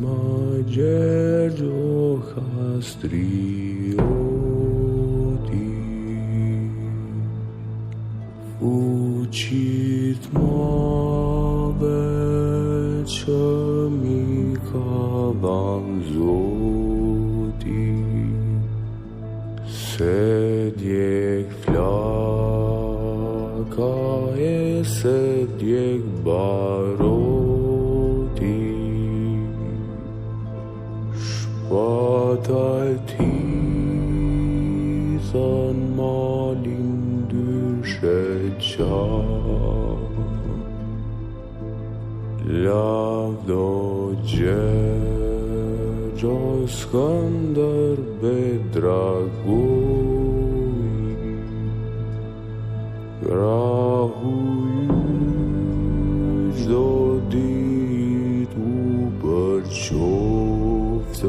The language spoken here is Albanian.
Magerjo hastrioti fucit mave chamika vanzoti sediek flaka sediek baroti Vataltizan malindushecha Lavdoje Skandar bedragui Rahuyuj dodit u barchovta